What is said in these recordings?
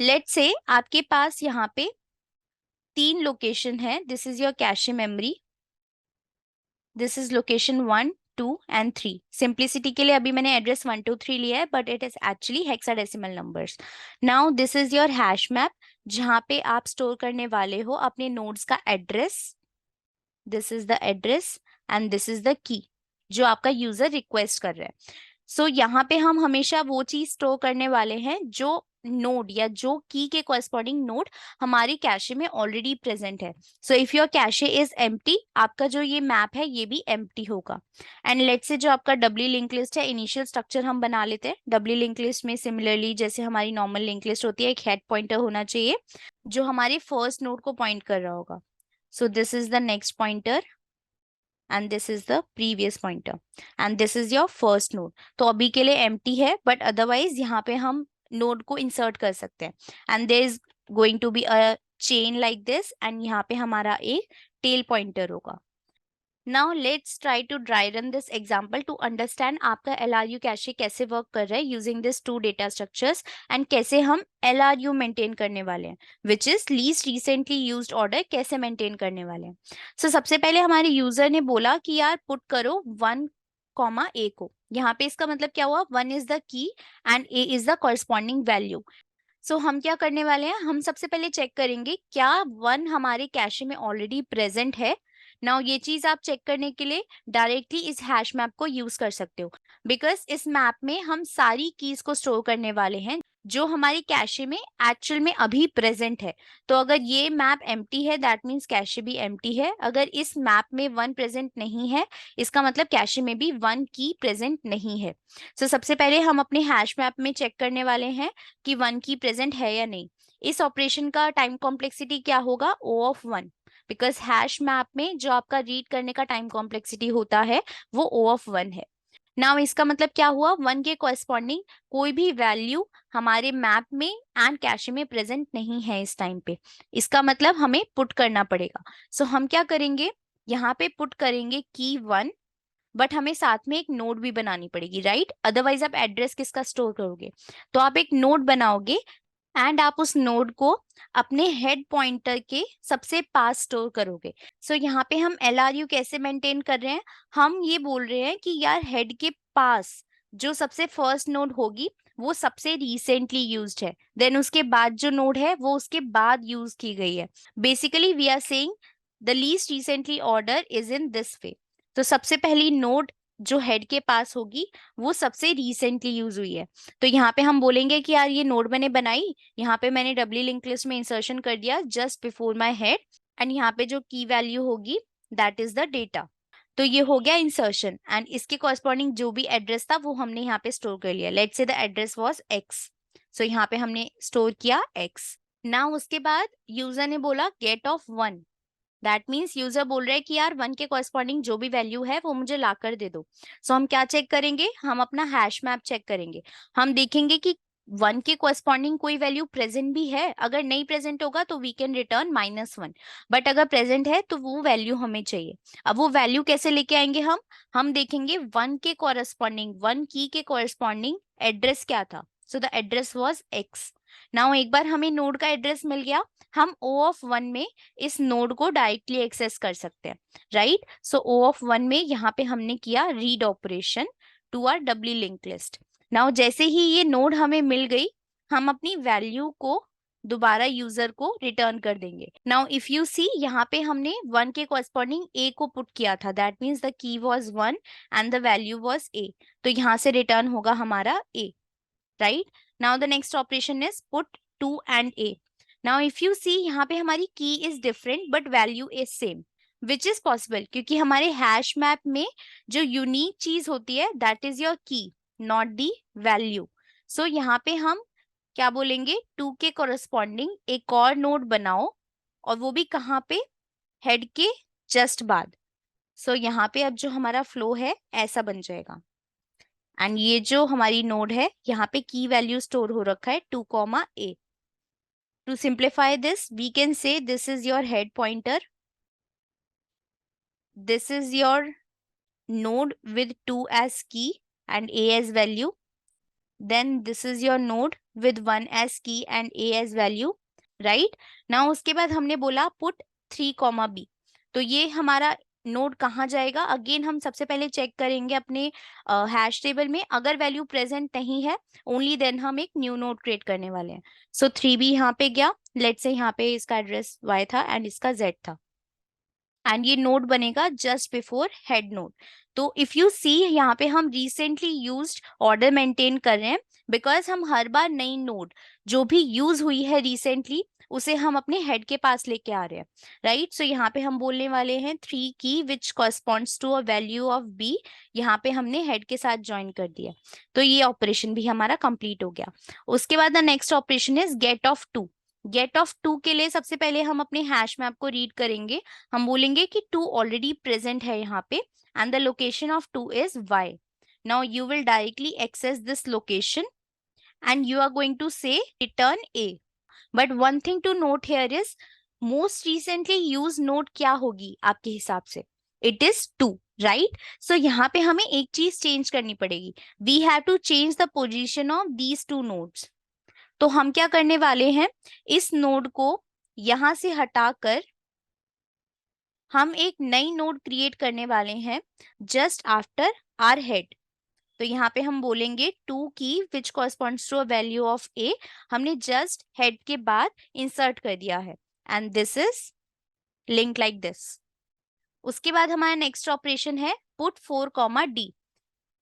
Let's say आपके पास यहाँ पे 3 लोकेशन है. This is your cache memory. This is location 1, 2 and 3. Simplicity के लिए अभी मैंने एड्रेस 1 2 3 लिया है, but it is actually hexadecimal numbers. Now this is your hash map, जहां पे आप स्टोर करने वाले हो अपने नोड्स का address. This is the address and this is the key जो आपका यूजर रिक्वेस्ट कर रहा है. सो यहाँ पे हम हमेशा वो चीज स्टोर करने वाले हैं जो नोड या जो की के कॉरस्पॉन्डिंग नोड हमारी कैशे में ऑलरेडी प्रेजेंट है. So if your cache is empty, आपका जो ये मैप है ये भी एम्प्टी होगा. एंड लेट्स से जो आपका डब्ल्यू लिंक लिस्ट है, इनिशियल स्ट्रक्चर हम बना लेते हैं. डब्ल्यू लिंक लिस्ट में सिमिलरली जैसे हमारी नॉर्मल लिंक लिस्ट होती है, एक हेड पॉइंटर होना चाहिए जो हमारे फर्स्ट नोड को पॉइंट कर रहा होगा. So this is the next pointer and this is the previous pointer and this is your first node. तो अभी के लिए empty है, but otherwise यहाँ पे हम node को insert कर सकते हैं. And there is going to be a chain like this and यहाँ पे हमारा एक tail pointer होगा. Now let's try to dry run this example to understand आपका LRU कैशे कैसे वर्क कर रहा है using this two data structures and कैसे हम LRU मेंटेन करने वाले हैं, which is least recently used order कैसे मेंटेन करने वाले हैं. So सबसे पहले हमारे यूजर ने बोला कि यार पुट करो 1, a को. यहाँ पे इसका मतलब क्या हुआ, 1 is the key and a is the corresponding value. सो हम क्या करने वाले हैं, हम सबसे पहले चेक करेंगे क्या 1 हमारे कैशे में ऑलरेडी प्रेजेंट है. नाउ ये चीज आप चेक करने के लिए डायरेक्टली इस हैश मैप को यूज कर सकते हो, बिकॉज इस मैप में हम सारी कीज को स्टोर करने वाले हैं जो हमारी कैशे में एक्चुअल में अभी प्रेजेंट है. तो अगर ये मैप एम्प्टी है, दैट मीन्स कैशे भी एम्प्टी है. अगर इस मैप में 1 प्रेजेंट नहीं है, इसका मतलब कैशे में भी 1 की प्रेजेंट नहीं है. सो सबसे पहले हम अपने हैश मैप में चेक करने वाले हैं कि 1 की प्रेजेंट है या नहीं. इस ऑपरेशन का टाइम कॉम्प्लेक्सिटी क्या होगा, O of 1, because hash map में जो आपका रीड करने का टाइम कॉम्प्लेक्सिटी होता है वो O ऑफ 1 है. नाउ इसका मतलब क्या हुआ, 1 के कॉरस्पॉन्डिंग कोई भी वैल्यू हमारे मैप में एंड कैशे में प्रेजेंट नहीं है इस टाइम पे. इसका मतलब हमें पुट करना पड़ेगा. सो हम क्या करेंगे, यहाँ पे पुट करेंगे की 1, बट हमें साथ में एक नोड भी बनानी पड़ेगी, राइट. अदरवाइज आप एड्रेस किसका स्टोर करोगे, तो आप एक नोड बनाओगे एंड आप उस नोड को अपने हेड पॉइंटर के सबसे पास स्टोर करोगे. सो यहाँ पे हम LRU कैसे मेंटेन कर रहे हैं, हम ये बोल रहे हैं कि यार हेड के पास जो सबसे फर्स्ट नोड होगी वो सबसे रिसेंटली यूज्ड है, देन उसके बाद जो नोड है वो उसके बाद यूज की गई है. Basically we are saying the least recently order is in this way. तो सबसे पहली नोड जो हेड के पास होगी वो सबसे रिसेंटली यूज हुई है. तो यहाँ पे हम बोलेंगे कि यार ये नोड मैंने बनाई, यहाँ पे मैंने डब्ल्यू लिंक लिस्ट में इंसर्शन कर दिया just before my head, and यहाँ पे जो की वैल्यू होगी दैट इज द डेटा. तो ये हो गया इंसर्शन एंड इसके कॉरस्पॉन्डिंग जो भी एड्रेस था वो हमने यहाँ पे स्टोर कर लिया. Let's say the address was x. सो यहाँ पे हमने स्टोर किया x. नाउ उसके बाद यूजर ने बोला get of 1. That means user बोल रहा है कि यार 1 के कॉरस्पॉन्डिंग जो भी वैल्यू है वो मुझे ला कर दे दो. सो हम क्या चेक करेंगे, हम अपना हैश मैप चेक करेंगे. हम देखेंगे कि 1 के कॉरस्पॉन्डिंग कोई वैल्यू प्रेजेंट भी है. अगर नहीं प्रेजेंट होगा तो वी कैन रिटर्न -1, बट अगर प्रेजेंट है तो वो वैल्यू हमें चाहिए. अब वो वैल्यू कैसे लेके आएंगे, हम देखेंगे 1 के कॉरस्पॉन्डिंग, 1 की के कॉरस्पॉन्डिंग एड्रेस क्या था. So the address was x. Now एक बार हमें नोड का एड्रेस मिल गया, हम O ऑफ 1 में इस नोड को डायरेक्टली एक्सेस कर सकते हैं, राइट. सो O ऑफ 1 में यहाँ पे हमने किया read operation to R W link list. Now जैसे ही ये नोड हमें मिल गई, हम अपनी वैल्यू को दोबारा यूजर को रिटर्न कर देंगे. नाउ इफ यू सी, यहाँ पे हमने 1 के कॉरस्पॉन्डिंग a को पुट किया था, that means the key was 1 and the value was a. तो यहाँ से रिटर्न होगा हमारा a, right. Now the next operation is put 2 and a. Now if you see, यहाँ पे हमारी key is different but value is same, which is possible क्योंकि हमारे हैश मैप में जो यूनिक चीज होती है दैट इज योर की, नॉट दी वैल्यू. सो यहाँ पे हम क्या बोलेंगे, 2 के कॉरस्पॉन्डिंग एक और नोड बनाओ, और वो भी कहाँ पे, हेड के जस्ट बाद. सो यहाँ पे अब जो हमारा फ्लो है ऐसा बन जाएगा, एंड ये जो हमारी नोड है यहाँ पे की वैल्यू स्टोर हो रखा है 2, a. To simplify this, we can say this is your head pointer. This is your node with 2 as key and a as value. then this is your node with 1 as key and a as value, right? now उसके बाद हमने बोला put 3, b, तो ये हमारा node कहाँ जाएगा? Again हम सबसे पहले चेक करेंगे अपने हैश टेबल में, अगर वैल्यू प्रेजेंट नहीं है ओनली देन हम एक न्यू नोड क्रिएट करने वाले हैं. सो 3b यहाँ पे गया, लेट्स से यहाँ पे इसका एड्रेस y था एंड इसका z था, एंड ये नोड बनेगा जस्ट बिफोर हेड नोड. तो इफ यू सी यहाँ पे हम रिसेंटली यूज्ड ऑर्डर मेंटेन कर रहे हैं, बिकॉज हम हर बार नई नोड जो भी यूज हुई है रिसेंटली उसे हम अपने हेड के पास लेके आ रहे हैं, राइट? सो यहाँ पे हम बोलने वाले हैं 3 key which corresponds to a value of b, यहाँ पे हमने हेड के साथ ज्वाइन कर दिया, तो ये ऑपरेशन भी हमारा कंप्लीट हो गया. उसके बाद the next operation is get of 2. Get of 2 के लिए सबसे पहले हम अपने हैश मैप को रीड करेंगे. हम बोलेंगे कि 2 ऑलरेडी प्रेजेंट है यहाँ पे and the location of 2 is y. Now you will directly access this location and you are going to say return a. But one thing to note here is most recently used node क्या होगी आपके हिसाब से? It is 2, right? So यहाँ पे हमें एक चीज चेंज करनी पड़ेगी. We have to change the position of these 2 nodes. तो हम क्या करने वाले हैं, इस नोड को यहां से हटाकर हम एक नई नोड क्रिएट करने वाले हैं जस्ट आफ्टर आर हेड. तो यहाँ पे हम बोलेंगे 2 key which corresponds to a value of a, हमने जस्ट हेड के बाद इंसर्ट कर दिया है and this is link like this. उसके बाद हमारा नेक्स्ट ऑपरेशन है पुट 4, d.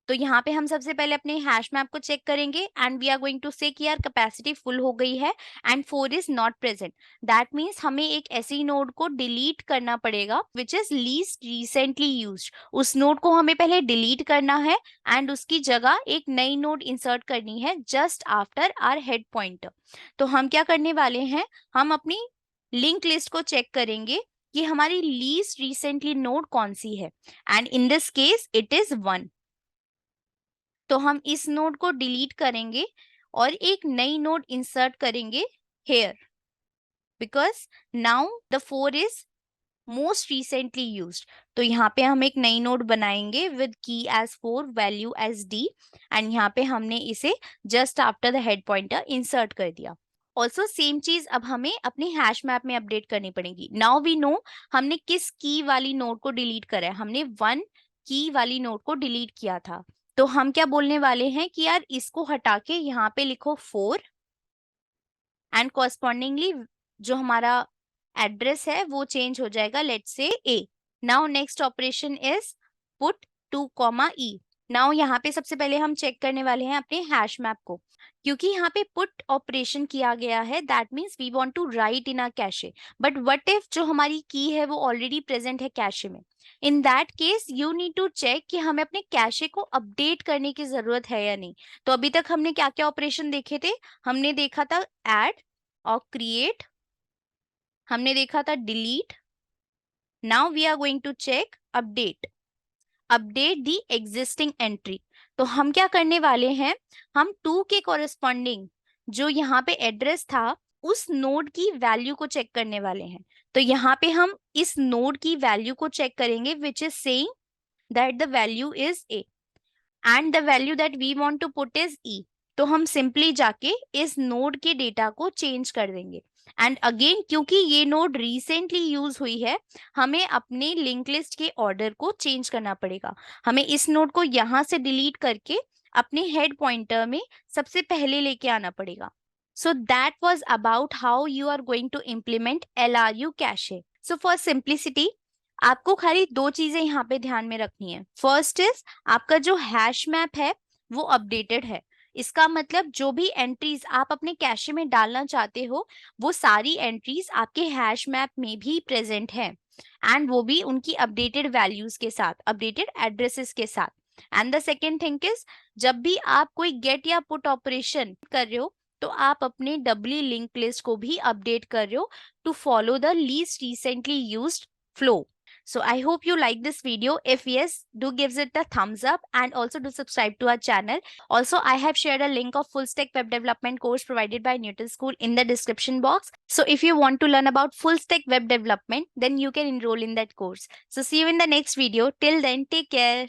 तो यहाँ पे हम सबसे पहले अपने हैश मैप को चेक करेंगे and we are going to say कि यार कैपेसिटी फुल हो गई है and 4 is not present. That means हमें एक ऐसी नोड को डिलीट करना पड़ेगा which is least recently used. उस नोड को हमें पहले डिलीट करना है एंड उसकी जगह एक नई नोड इंसर्ट करनी है just after our head pointer. तो हम क्या करने वाले हैं, हम अपनी लिंक लिस्ट को चेक करेंगे कि हमारी लीस्ट रिसेंटली नोड कौन सी है and in this case it is 1. तो हम इस नोड को डिलीट करेंगे और एक नई नोड इंसर्ट करेंगे here, because now the 4 is most recently used. तो यहाँ पे हम एक नई नोड बनाएंगे with key as 4, value as d, and यहाँ पे हमने इसे just after the head pointer insert कर दिया. ऑल्सो सेम चीज अब हमें अपने हैश मैप में अपडेट करनी पड़ेगी. नाउ वी नो हमने किस की वाली नोड को डिलीट करा है, हमने 1 की वाली नोड को डिलीट किया था. तो हम क्या बोलने वाले हैं कि यार इसको हटा के यहाँ पे लिखो 4 एंड कॉरेस्पॉन्डिंगली जो हमारा एड्रेस है वो चेंज हो जाएगा, let's say a. Now next operation is put 2, e. Now यहाँ पे सबसे पहले हम चेक करने वाले हैं अपने हैश मैप को, क्योंकि यहाँ पे पुट ऑपरेशन किया गया है that means we want to write in a cache. But what if जो हमारी की है वो ऑलरेडी प्रेजेंट है कैशे में. In that case you need to check कि हमें अपने कैशे को अपडेट करने की जरूरत है या नहीं. तो अभी तक हमने क्या क्या ऑपरेशन देखे थे, हमने देखा था ऐड और क्रिएट, हमने देखा था delete. Now we are going to check update the existing entry. तो हम क्या करने वाले हैं, हम 2 के कॉरेस्पॉन्डिंग जो यहाँ पे एड्रेस था उस नोड की वैल्यू को चेक करने वाले हैं. तो यहाँ पे हम इस नोड की वैल्यू को चेक करेंगे which is saying that the value is a and the value that we want to put is e. तो हम सिंपली जाके इस नोड के डेटा को चेंज कर देंगे एंड अगेन क्योंकि ये नोड रिसेंटली यूज हुई है हमें अपने लिंक लिस्ट के ऑर्डर को चेंज करना पड़ेगा. हमें इस नोड को यहाँ से डिलीट करके अपने हेड पॉइंटर में सबसे पहले लेके आना पड़ेगा. So that was about how you are going to implement LRU cache. So for simplicity आपको खाली 2 चीजें यहाँ पे ध्यान में रखनी है. फर्स्ट इज आपका जो हैश मैप है वो अपडेटेड है. इसका मतलब जो भी एंट्रीज आप अपने कैशे में डालना चाहते हो वो सारी एंट्रीज आपके हैश मैप में भी प्रेजेंट है एंड वो भी उनकी अपडेटेड वैल्यूज के साथ, अपडेटेड एड्रेसेस के साथ. And the second thing is जब भी आप कोई गेट या पुट ऑपरेशन कर रहे हो तो आप अपने डबली लिंक लिस्ट को भी अपडेट कर रहे हो to follow the least recently used flow. So I hope you like this video. If yes, do give it a thumbs up and also do subscribe to our channel. Also, I have shared a link of full stack web development course provided by Newton School in the description box. So if you want to learn about full stack web development, then you can enroll in that course. So see you in the next video. Till then, take care.